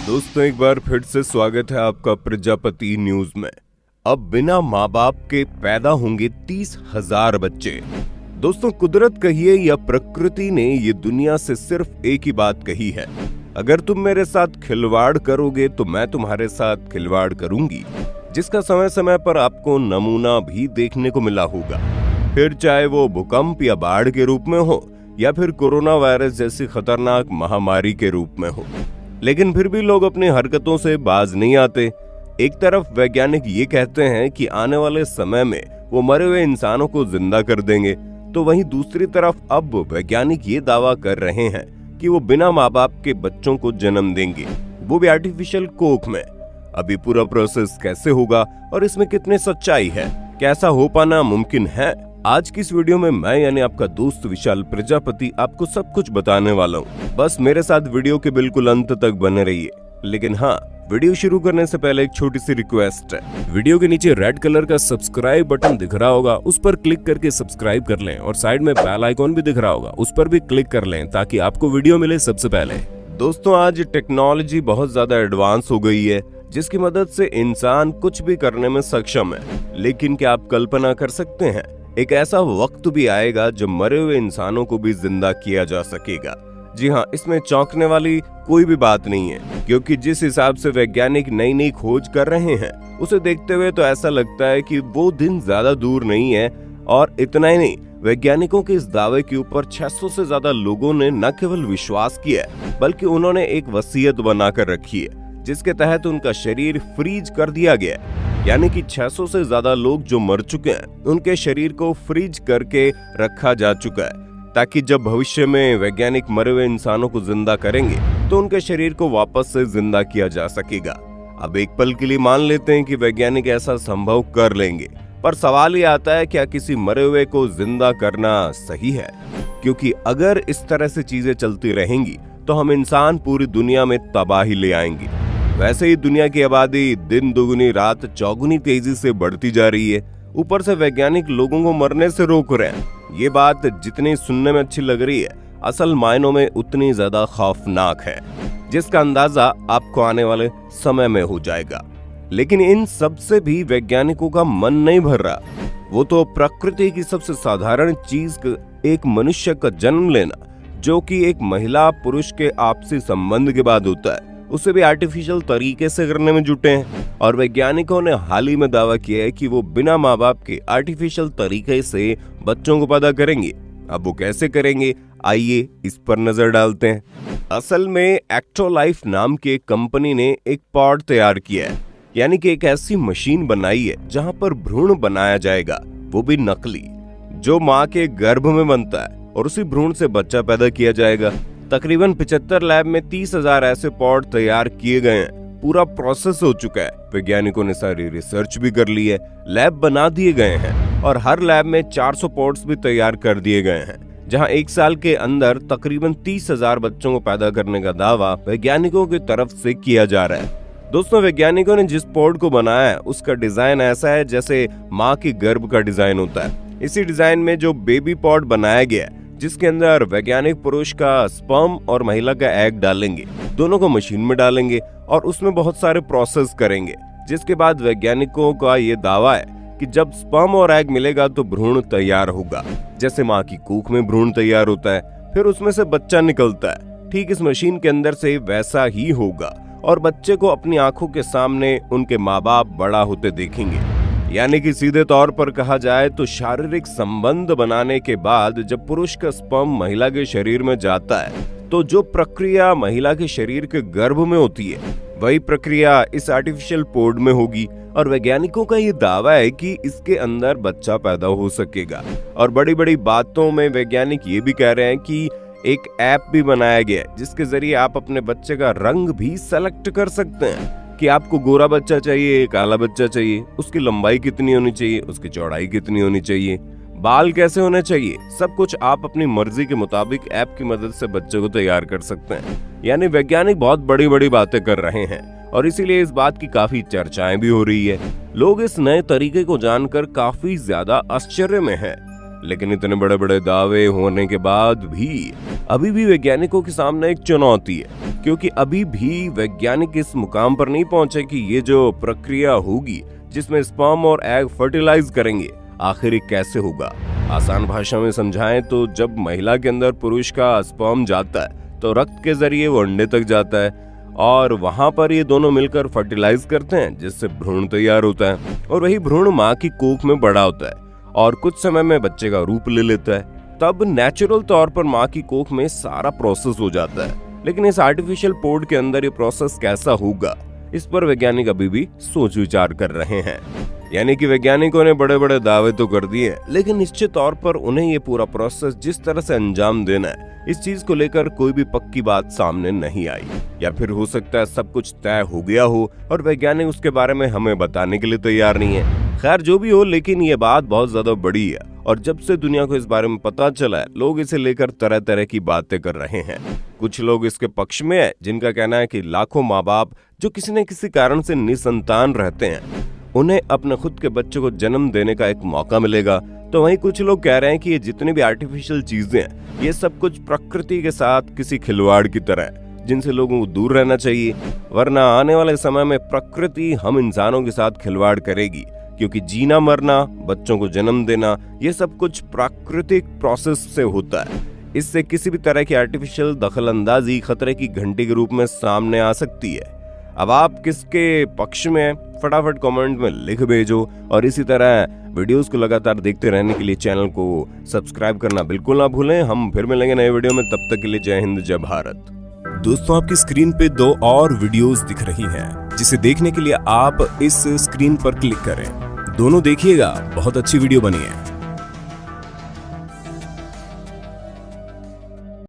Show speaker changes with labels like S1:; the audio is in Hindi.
S1: दोस्तों एक बार फिर से स्वागत है आपका प्रजापति न्यूज में। अब बिना माँ बाप के पैदा होंगे 30,000 बच्चे। दोस्तों कुदरत कहिए या प्रकृति ने ये दुनिया से सिर्फ एक ही बात कही है, अगर तुम मेरे साथ खिलवाड़ करोगे तो मैं तुम्हारे साथ खिलवाड़ करूंगी, जिसका समय समय पर आपको नमूना भी देखने को मिला होगा। फिर चाहे वो भूकंप या बाढ़ के रूप में हो या फिर कोरोना वायरस जैसी खतरनाक महामारी के रूप में हो, लेकिन फिर भी लोग अपनी हरकतों से बाज नहीं आते। एक तरफ वैज्ञानिक ये कहते हैं कि आने वाले समय में वो मरे हुए इंसानों को जिंदा कर देंगे, तो वहीं दूसरी तरफ अब वैज्ञानिक ये दावा कर रहे हैं कि वो बिना माँ बाप के बच्चों को जन्म देंगे, वो भी आर्टिफिशियल कोख में। अभी पूरा प्रोसेस कैसे होगा और इसमें कितनी सच्चाई है, कैसा हो पाना मुमकिन है, आज की इस वीडियो में मैं यानी आपका दोस्त विशाल प्रजापति आपको सब कुछ बताने वाला हूँ। बस मेरे साथ वीडियो के बिल्कुल अंत तक बने रहिए। लेकिन हाँ, वीडियो शुरू करने से पहले एक छोटी सी रिक्वेस्ट है। वीडियो के नीचे रेड कलर का सब्सक्राइब बटन दिख रहा होगा, उस पर क्लिक करके सब्सक्राइब कर लें और साइड में बेल आइकॉन भी दिख रहा होगा, उस पर भी क्लिक कर लें ताकि आपको वीडियो मिले सबसे पहले। दोस्तों आज टेक्नोलॉजी बहुत ज्यादा एडवांस हो गई है, जिसकी मदद से इंसान कुछ भी करने में सक्षम है। लेकिन क्या आप कल्पना कर सकते हैं, एक ऐसा वक्त भी आएगा जब मरे हुए इंसानों को भी जिंदा किया जा सकेगा। जी हाँ, इसमें चौंकने वाली कोई भी बात नहीं है, क्योंकि जिस हिसाब से वैज्ञानिक नई नई खोज कर रहे हैं उसे देखते हुए तो ऐसा लगता है कि वो दिन ज्यादा दूर नहीं है। और इतना ही नहीं, वैज्ञानिकों के इस दावे के ऊपर 600 से ज्यादा लोगों ने न केवल विश्वास किया है, बल्कि उन्होंने एक वसीयत बनाकर रखी है, जिसके तहत उनका शरीर फ्रीज कर दिया गया है। यानी कि 600 से ज्यादा लोग जो मर चुके हैं उनके शरीर को फ्रीज करके रखा जा चुका है, ताकि जब भविष्य में वैज्ञानिक मरे हुए इंसानों को जिंदा करेंगे तो उनके शरीर को वापस से जिंदा किया जा सकेगा। अब एक पल के लिए मान लेते हैं कि वैज्ञानिक ऐसा संभव कर लेंगे, पर सवाल ये आता है क्या किसी मरे हुए को जिंदा करना सही है? क्योंकि अगर इस तरह से चीजें चलती रहेंगी तो हम इंसान पूरी दुनिया में तबाही ले आएंगे। वैसे ही दुनिया की आबादी दिन दुगुनी रात चौगुनी तेजी से बढ़ती जा रही है, ऊपर से वैज्ञानिक लोगों को मरने से रोक रहे हैं। ये बात जितनी सुनने में अच्छी लग रही है, असल मायनों में उतनी ज्यादा खौफनाक है, जिसका अंदाजा आपको आने वाले समय में हो जाएगा। लेकिन इन सब से भी वैज्ञानिकों का मन नहीं भर रहा। वो तो प्रकृति की सबसे साधारण चीज एक मनुष्य का जन्म लेना, जो कि एक महिला पुरुष के आपसी संबंध के बाद होता है, उसे भी आर्टिफिशियल तरीके से करने में जुटे हैं। और वैज्ञानिकों ने हाल ही में दावा किया है कि वो बिना माँ बाप के आर्टिफिशियल तरीके से बच्चों को पैदा करेंगे। अब वो कैसे करेंगे, आइए इस पर नजर डालते हैं। असल में एक्टोलाइफ नाम की एक कंपनी ने एक पॉड तैयार किया है, यानी कि एक ऐसी मशीन बनाई है जहाँ पर भ्रूण बनाया जाएगा, वो भी नकली, जो माँ के गर्भ में बनता है और उसी भ्रूण से बच्चा पैदा किया जाएगा। तकरीबन 75 लैब में 30,000 ऐसे पॉड तैयार किए गए हैं। पूरा प्रोसेस हो चुका है, वैज्ञानिकों ने सारी रिसर्च भी कर ली है, लैब बना दिए गए हैं और हर लैब में 400 पॉड्स भी तैयार कर दिए गए हैं, जहां एक साल के अंदर तकरीबन 30,000 बच्चों को पैदा करने का दावा वैज्ञानिकों की तरफ से किया जा रहा है। दोस्तों वैज्ञानिकों ने जिस पॉड को बनाया है उसका डिजाइन ऐसा है जैसे माँ के गर्भ का डिजाइन होता है। इसी डिजाइन में जो बेबी पॉड बनाया गया है, जिसके अंदर वैज्ञानिक पुरुष का स्पर्म और महिला का एग डालेंगे, दोनों को मशीन में डालेंगे और उसमें बहुत सारे प्रोसेस करेंगे, जिसके बाद वैज्ञानिकों का ये दावा है कि जब स्पर्म और एग मिलेगा तो भ्रूण तैयार होगा। जैसे माँ की कोख में भ्रूण तैयार होता है, फिर उसमें से बच्चा निकलता है, ठीक इस मशीन के अंदर से वैसा ही होगा और बच्चे को अपनी आंखों के सामने उनके माँ बाप बड़ा होते देखेंगे। यानी कि सीधे तौर पर कहा जाए तो शारीरिक संबंध बनाने के बाद जब पुरुष का स्पर्म महिला के शरीर में जाता है, तो जो प्रक्रिया महिला के शरीर के गर्भ में होती है, वही प्रक्रिया इस आर्टिफिशियल पोड में होगी। और वैज्ञानिकों का ये दावा है कि इसके अंदर बच्चा पैदा हो सकेगा। और बड़ी बड़ी बातों में वैज्ञानिक ये भी कह रहे हैं कि एक ऐप भी बनाया गया है, जिसके जरिए आप अपने बच्चे का रंग भी सेलेक्ट कर सकते हैं कि आपको गोरा बच्चा चाहिए, काला बच्चा चाहिए, उसकी लंबाई कितनी होनी चाहिए, उसकी चौड़ाई कितनी होनी चाहिए, बाल कैसे होने चाहिए, सब कुछ आप अपनी मर्जी के मुताबिक ऐप की मदद से बच्चे को तैयार कर सकते हैं। यानी वैज्ञानिक बहुत बड़ी बड़ी बातें कर रहे हैं और इसीलिए इस बात की काफी चर्चाएं भी हो रही है। लोग इस नए तरीके को जानकर काफी ज्यादा आश्चर्य में हैं। लेकिन इतने बड़े बड़े दावे होने के बाद भी अभी भी वैज्ञानिकों के सामने एक चुनौती है, क्योंकि अभी भी वैज्ञानिक इस मुकाम पर नहीं पहुंचे कि ये जो प्रक्रिया होगी जिसमें स्पर्म और एग फर्टिलाइज करेंगे, आखिर ये कैसे होगा। आसान भाषा में समझाएं तो जब महिला के अंदर पुरुष का स्पर्म जाता है तो रक्त के जरिए वो अंडे तक जाता है और वहां पर ये दोनों मिलकर फर्टिलाइज करते हैं, जिससे भ्रूण तैयार होता है और वही भ्रूण माँ की कोख में बड़ा होता है और कुछ समय में बच्चे का रूप ले लेता है। तब नेचुरल तौर पर माँ की कोख में सारा प्रोसेस हो जाता है, लेकिन इस आर्टिफिशियल पोड के अंदर ये प्रोसेस कैसा होगा, इस पर वैज्ञानिक अभी भी सोच विचार कर रहे हैं। यानी कि वैज्ञानिकों ने बड़े बड़े दावे तो कर दिए, लेकिन निश्चित तौर पर उन्हें ये पूरा प्रोसेस जिस तरह से अंजाम देना है, इस चीज को लेकर कोई भी पक्की बात सामने नहीं आई। या फिर हो सकता है सब कुछ तय हो गया हो और वैज्ञानिक उसके बारे में हमें बताने के लिए तैयार नहीं है। खैर जो भी हो, लेकिन ये बात बहुत ज्यादा बड़ी है और जब से दुनिया को इस बारे में पता चला है, लोग इसे लेकर तरह तरह की बातें कर रहे हैं। कुछ लोग इसके पक्ष में है, जिनका कहना है कि लाखों माँ बाप जो किसी न किसी कारण से निसंतान रहते हैं, उन्हें अपने खुद के बच्चों को जन्म देने का एक मौका मिलेगा। तो वहीं कुछ लोग कह रहे हैं कि ये जितनी भी आर्टिफिशियल चीजें हैं, ये सब कुछ प्रकृति के साथ किसी खिलवाड़ की तरह है, जिनसे लोगों को दूर रहना चाहिए, वरना आने वाले समय में प्रकृति हम इंसानों के साथ खिलवाड़ करेगी, क्योंकि जीना मरना, बच्चों को जन्म देना, ये सब कुछ प्राकृतिक प्रोसेस से होता है। इससे किसी भी तरह की आर्टिफिशियल दखलंदाजी खतरे की घंटी के रूप में सामने आ सकती है। अब आप किसके पक्ष में, फटाफट कमेंट में लिख भेजो और इसी तरह वीडियोस को लगातार देखते रहने के लिए चैनल को सब्सक्राइब करना बिल्कुल ना भूलें। हम फिर मिलेंगे नए वीडियो में, तब तक के लिए जय हिंद, जय भारत।
S2: दोस्तों, आपकी स्क्रीन पे 2 और वीडियोस दिख रही हैं, जिसे देखने के लिए आप इस स्क्रीन पर क्लिक करें। दोनों देखिएगा, बहुत अच्छी वीडियो बनी है।